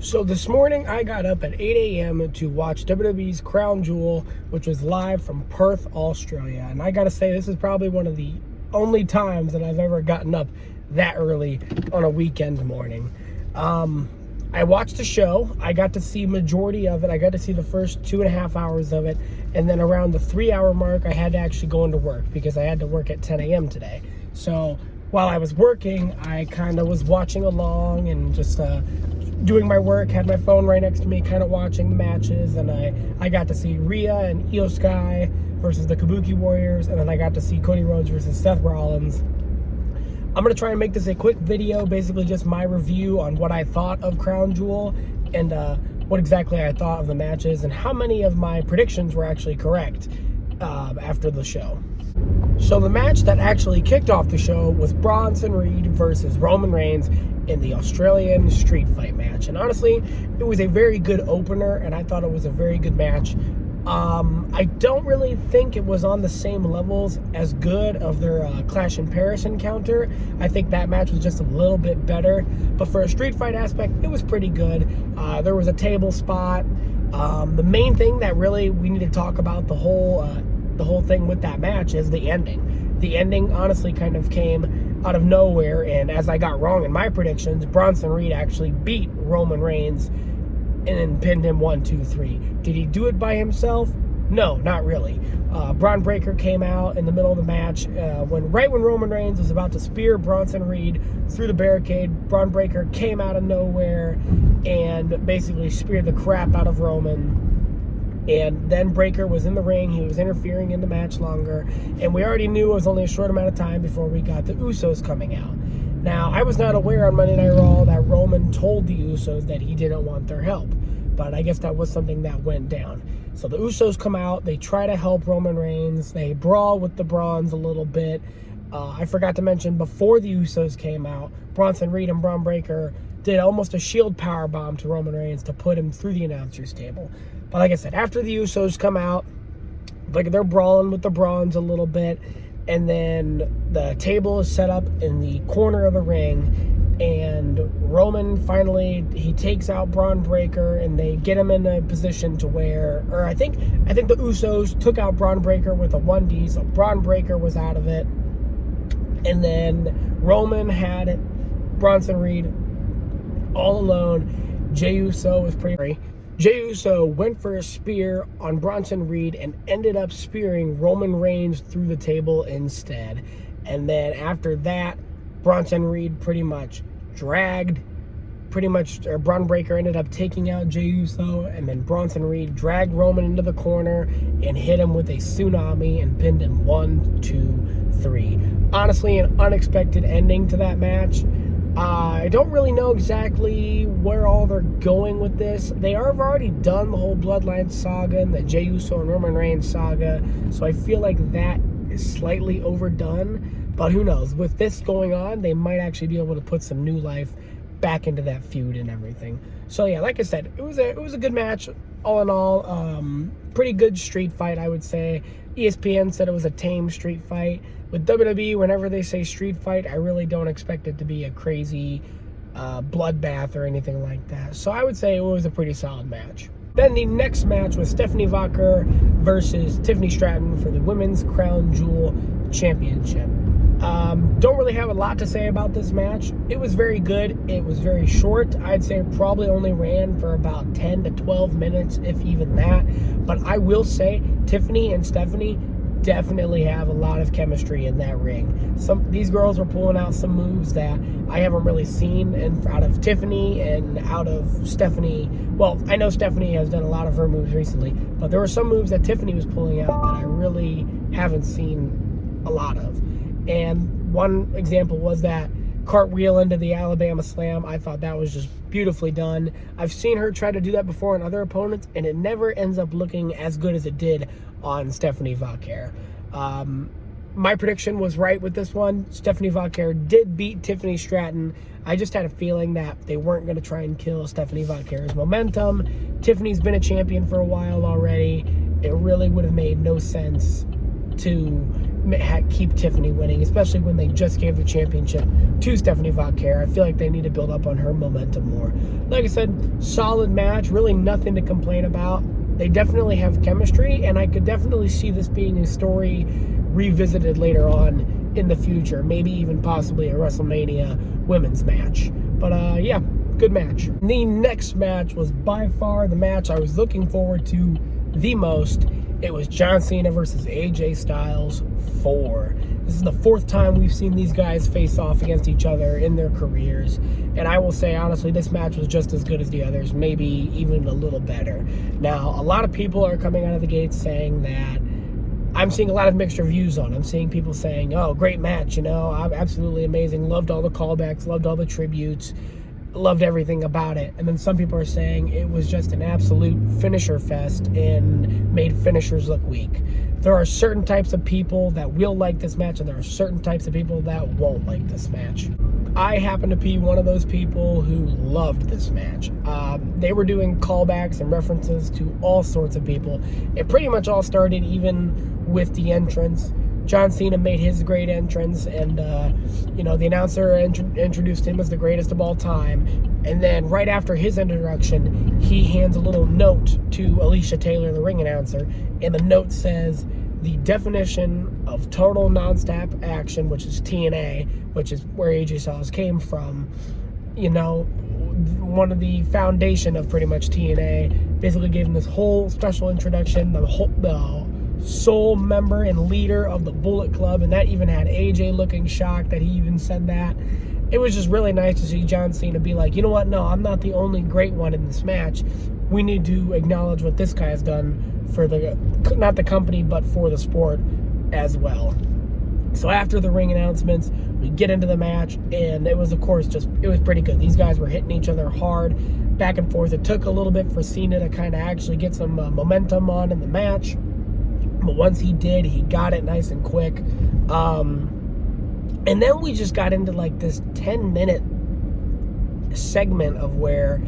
So this morning I got up at 8 a.m. to watch WWE's Crown Jewel, which was live from Perth, Australia. And I gotta say, this is probably one of the only times that I've ever gotten up that early on a weekend morning. I watched the show. I got to see majority of it. I got to see the first 2.5 hours of it. And then around the 3-hour mark, I had to actually go into work because I had to work at 10 a.m. today. So while I was working, I kind of was watching along and just doing my work, had my phone right next to me, kind of watching the matches. And I got to see Rhea and Io Sky versus the Kabuki Warriors. And then I got to see Cody Rhodes versus Seth Rollins. I'm going to try and make this a quick video, basically just my review on what I thought of Crown Jewel and what exactly I thought of the matches and how many of my predictions were actually correct after the show. So the match that actually kicked off the show was Bronson Reed versus Roman Reigns in the Australian street fight match. And honestly, it was a very good opener, and I thought it was a very good match. I don't really think it was on the same levels as good of their Clash in Paris encounter. I think that match was just a little bit better. But for a street fight aspect, it was pretty good. There was a table spot. The main thing that really we need to talk about the whole thing with that match is the ending. The ending honestly kind of came out of nowhere, and as I got wrong in my predictions, Bronson Reed actually beat Roman Reigns and then pinned him 1, 2, 3. Did he do it by himself? No, not really. Braun Breaker came out in the middle of the match right when Roman Reigns was about to spear Bronson Reed through the barricade. Braun Breaker came out of nowhere and basically speared the crap out of Roman. And then Breaker was in the ring. He was interfering in the match longer. And we already knew it was only a short amount of time before we got the Usos coming out. Now, I was not aware on Monday Night Raw that Roman told the Usos that he didn't want their help. But I guess that was something that went down. So the Usos come out. They try to help Roman Reigns. They brawl with the Brawns a little bit. I forgot to mention, before the Usos came out, Bronson Reed and Braun Breaker did almost a shield powerbomb to Roman Reigns to put him through the announcer's table. But like I said, after the Usos come out, like they're brawling with the Brawns a little bit, and then the table is set up in the corner of the ring, and Roman finally, he takes out Braun Breaker, and they get him in a position to where, or I think the Usos took out Braun Breaker with a 1D, so Braun Breaker was out of it, and then Roman had Bronson Reed all alone. Jey Uso was pretty. Jey Uso went for a spear on Bronson Reed and ended up spearing Roman Reigns through the table instead. And then after that, Bronson Reed Braun Breaker ended up taking out Jey Uso, and then Bronson Reed dragged Roman into the corner and hit him with a tsunami and pinned him 1, 2, 3. Honestly, an unexpected ending to that match. I don't really know exactly where all they're going with this. They have already done the whole Bloodline saga and the Jey Uso and Roman Reigns saga, so I feel like that is slightly overdone. But who knows? With this going on, they might actually be able to put some new life back into that feud and everything. So yeah, like I said, it was a good match all in all. Pretty good street fight, I would say. ESPN said it was a tame street fight. With WWE, whenever they say street fight, I really don't expect it to be a crazy bloodbath or anything like that. So I would say it was a pretty solid match. Then the next match was Stephanie Vaquer versus Tiffany Stratton for the Women's Crown Jewel Championship. Don't really have a lot to say about this match. It was very good. It was very short. I'd say it probably only ran for about 10 to 12 minutes, if even that. But I will say Tiffany and Stephanie definitely have a lot of chemistry in that ring. These girls were pulling out some moves that I haven't really seen out of Tiffany and out of Stephanie. Well, I know Stephanie has done a lot of her moves recently, but there were some moves that Tiffany was pulling out that I really haven't seen a lot of. And one example was that cartwheel into the Alabama Slam. I thought that was just beautifully done. I've seen her try to do that before on other opponents, and it never ends up looking as good as it did on Stephanie Vaquer. My prediction was right with this one. Stephanie Vaquer did beat Tiffany Stratton. I just had a feeling that they weren't going to try and kill Stephanie Vaquer's momentum. Tiffany's been a champion for a while already. It really would have made no sense to keep Tiffany winning, especially when they just gave the championship to Stephanie Vauquer. I feel like they need to build up on her momentum more. Like I said, solid match, really nothing to complain about. They definitely have chemistry, and I could definitely see this being a story revisited later on in the future, maybe even possibly a WrestleMania women's match. But yeah, good match. The next match was by far the match I was looking forward to the most. It was John Cena versus AJ Styles 4. This is the fourth time we've seen these guys face off against each other in their careers. And I will say, honestly, this match was just as good as the others, maybe even a little better. Now, a lot of people are coming out of the gates saying that I'm seeing a lot of mixed reviews on it. I'm seeing people saying, oh, great match, absolutely amazing, loved all the callbacks, loved all the tributes, loved everything about it. And then some people are saying it was just an absolute finisher fest and made finishers look weak. There are certain types of people that will like this match, and there are certain types of people that won't like this match. I happen to be one of those people who loved this match. They were doing callbacks and references to all sorts of people. It pretty much all started even with the entrance. John Cena made his great entrance, and the announcer introduced him as the greatest of all time. And then right after his introduction, he hands a little note to Alicia Taylor, the ring announcer, and the note says, the definition of total non-stop action, which is TNA, which is where AJ Styles came from, one of the foundation of pretty much TNA, basically gave him this whole special introduction, the sole member and leader of the Bullet Club, and that even had AJ looking shocked that he even said that. It was just really nice to see John Cena be like, you know what, no, I'm not the only great one in this match. We need to acknowledge what this guy has done for not the company, but for the sport as well. So after the ring announcements, we get into the match, and it was, of course, it was pretty good. These guys were hitting each other hard, back and forth. It took a little bit for Cena to kind of actually get some momentum on in the match. But once he did, he got it nice and quick. And then we just got into like this 10-minute segment of where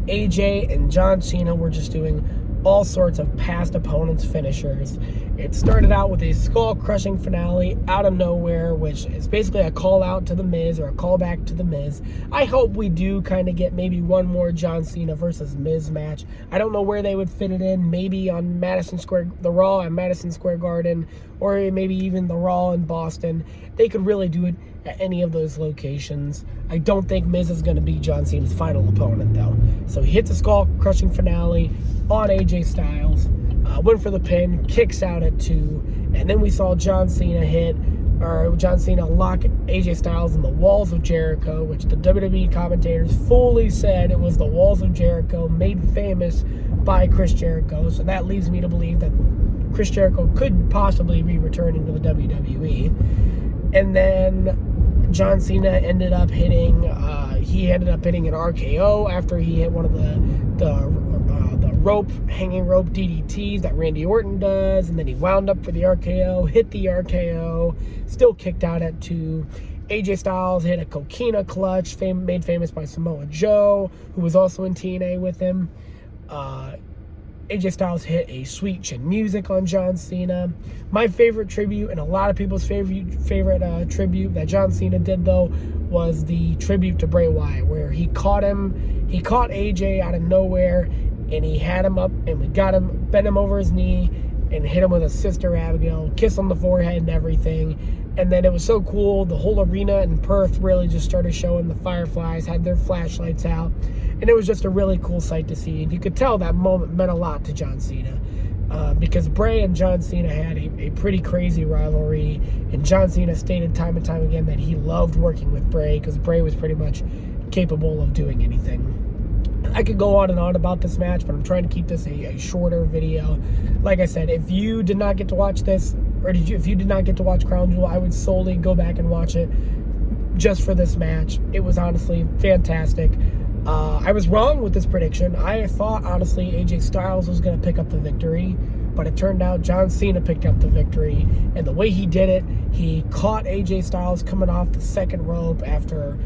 AJ and John Cena were just doing all sorts of past opponents' finishers. It started out with a skull-crushing finale out of nowhere, which is basically a call-out to The Miz or a callback to The Miz. I hope we do kind of get maybe one more John Cena versus Miz match. I don't know where they would fit it in, maybe on the Raw at Madison Square Garden, or maybe even the Raw in Boston. They could really do it at any of those locations. I don't think Miz is going to be John Cena's final opponent, though. So he hits a skull-crushing finale on AJ Styles, went for the pin, kicks out at 2, and then we saw John Cena lock AJ Styles in the Walls of Jericho, which the WWE commentators fully said it was the Walls of Jericho, made famous by Chris Jericho. So that leads me to believe that Chris Jericho could possibly be returning to the WWE. And then John Cena ended up hitting an RKO after he hit one of the hanging rope DDTs that Randy Orton does, and then he wound up for the RKO, hit the RKO, still kicked out at 2. AJ Styles hit a Coquina clutch, made famous by Samoa Joe, who was also in TNA with him. AJ Styles hit a Sweet Chin Music on John Cena. My favorite tribute, and a lot of people's favorite tribute that John Cena did, though, was the tribute to Bray Wyatt, where he caught AJ out of nowhere, and he had him up, and we bent him over his knee, and hit him with a Sister Abigail, kiss on the forehead and everything. And then it was so cool. The whole arena in Perth really just started showing. The Fireflies had their flashlights out, and it was just a really cool sight to see. And you could tell that moment meant a lot to John Cena, because Bray and John Cena had a pretty crazy rivalry, and John Cena stated time and time again that he loved working with Bray because Bray was pretty much capable of doing anything. I could go on and on about this match, but I'm trying to keep this a shorter video. Like I said, if you did not get to watch this, or if you did not get to watch Crown Jewel, I would solely go back and watch it just for this match. It was honestly fantastic. I was wrong with this prediction. I thought, honestly, AJ Styles was going to pick up the victory, but it turned out John Cena picked up the victory. And the way he did it, he caught AJ Styles coming off the second rope after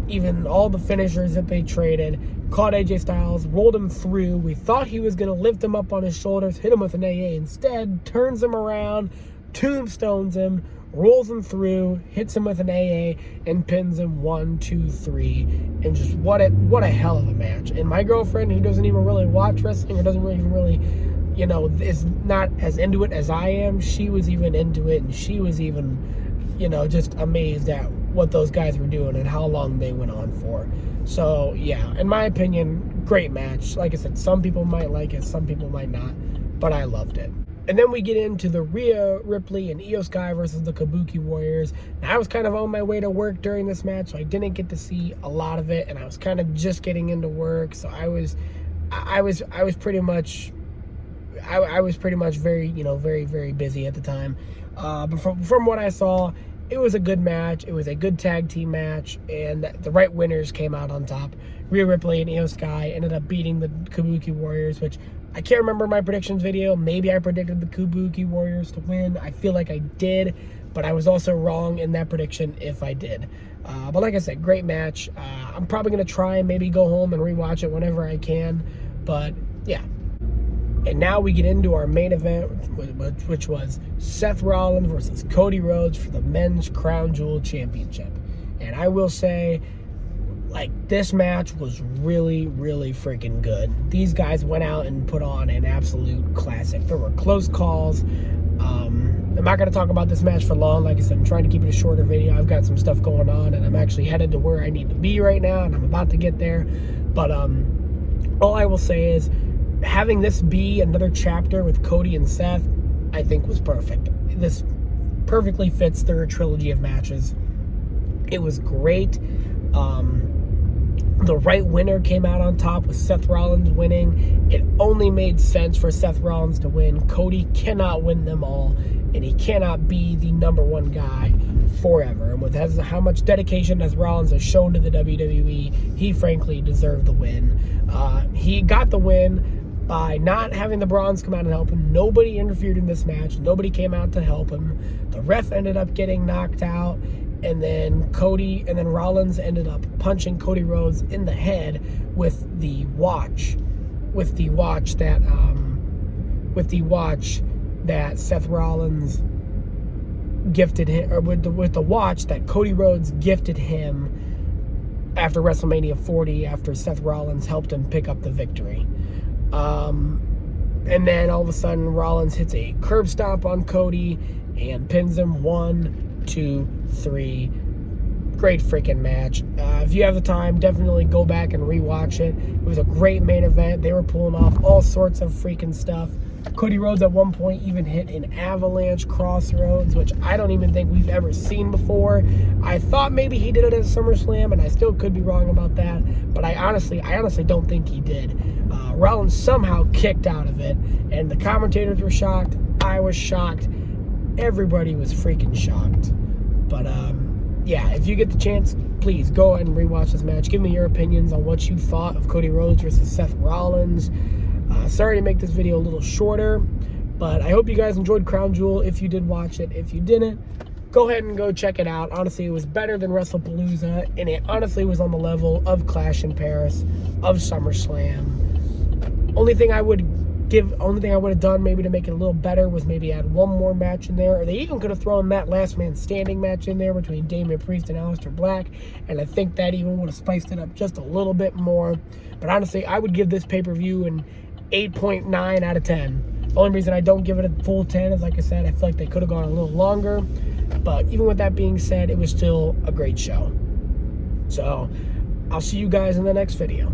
even all the finishers that they traded, caught AJ Styles, rolled him through. We thought he was going to lift him up on his shoulders, hit him with an AA. Instead, turns him around, tombstones him, rolls him through, hits him with an AA, and pins him 1, 2, 3. And just what a hell of a match. And my girlfriend, who doesn't even really watch wrestling or doesn't really, is not as into it as I am, she was even into it, and she was even, just amazed at what those guys were doing and how long they went on for. So, yeah, in my opinion, great match. Like I said, some people might like it, some people might not, but I loved it. And then we get into the Rhea Ripley and Io Sky versus the Kabuki Warriors. Now, I was kind of on my way to work during this match, so I didn't get to see a lot of it, and I was kind of just getting into work, so I was pretty much very, very, very busy at the time. But from what I saw, it was a good match. It was a good tag team match, and the right winners came out on top. Rhea Ripley and Io Sky ended up beating the Kabuki Warriors, which I can't remember my predictions video. Maybe I predicted the Kabuki Warriors to win. I feel like I did, but I was also wrong in that prediction if I did. But like I said, great match. I'm probably going to try and maybe go home and rewatch it whenever I can. But yeah. And now we get into our main event, which was Seth Rollins versus Cody Rhodes for the Men's Crown Jewel Championship. And I will say, this match was really, really freaking good. These guys went out and put on an absolute classic. There were close calls. I'm not going to talk about this match for long. Like I said, I'm trying to keep it a shorter video. I've got some stuff going on, and I'm actually headed to where I need to be right now, and I'm about to get there. But all I will say is, having this be another chapter with Cody and Seth, I think was perfect. This perfectly fits their trilogy of matches. It was great. The right winner came out on top with Seth Rollins winning. It only made sense for Seth Rollins to win. Cody cannot win them all, and he cannot be the number one guy forever. And with how much dedication as Rollins has shown to the WWE, he frankly deserved the win. He got the win by not having the Bronze come out and help him. Nobody interfered in this match. Nobody came out to help him. The ref ended up getting knocked out, and then Rollins ended up punching Cody Rhodes in the head with the watch that Seth Rollins gifted him, or with the watch that Cody Rhodes gifted him after WrestleMania 40, after Seth Rollins helped him pick up the victory. And then all of a sudden Rollins hits a curb stomp on Cody and pins him 1, 2, 3. Great freaking match. If you have the time, definitely go back and rewatch it. It was a great main event. They were pulling off all sorts of freaking stuff. Cody Rhodes at one point even hit an avalanche crossroads, which I don't even think we've ever seen before. I thought maybe he did it at SummerSlam, and I still could be wrong about that, but I honestly don't think he did. Rollins somehow kicked out of it, and the commentators were shocked. I was shocked. Everybody was freaking shocked. But yeah, if you get the chance, please go ahead and rewatch this match. Give me your opinions on what you thought of Cody Rhodes versus Seth Rollins. Sorry to make this video a little shorter, but I hope you guys enjoyed Crown Jewel. If you did watch it, if you didn't, go ahead and go check it out. Honestly, it was better than WrestlePalooza, and it honestly was on the level of Clash in Paris, of SummerSlam. Only thing I would have done maybe to make it a little better was maybe add one more match in there, or they even could have thrown that last man standing match in there between Damian Priest and Aleister Black, and I think that even would have spiced it up just a little bit more. But honestly, I would give this pay-per-view an 8.9 out of 10. The only reason I don't give it a full 10 is, like I said, I feel like they could have gone a little longer. But even with that being said, it was still a great show. So I'll see you guys in the next video.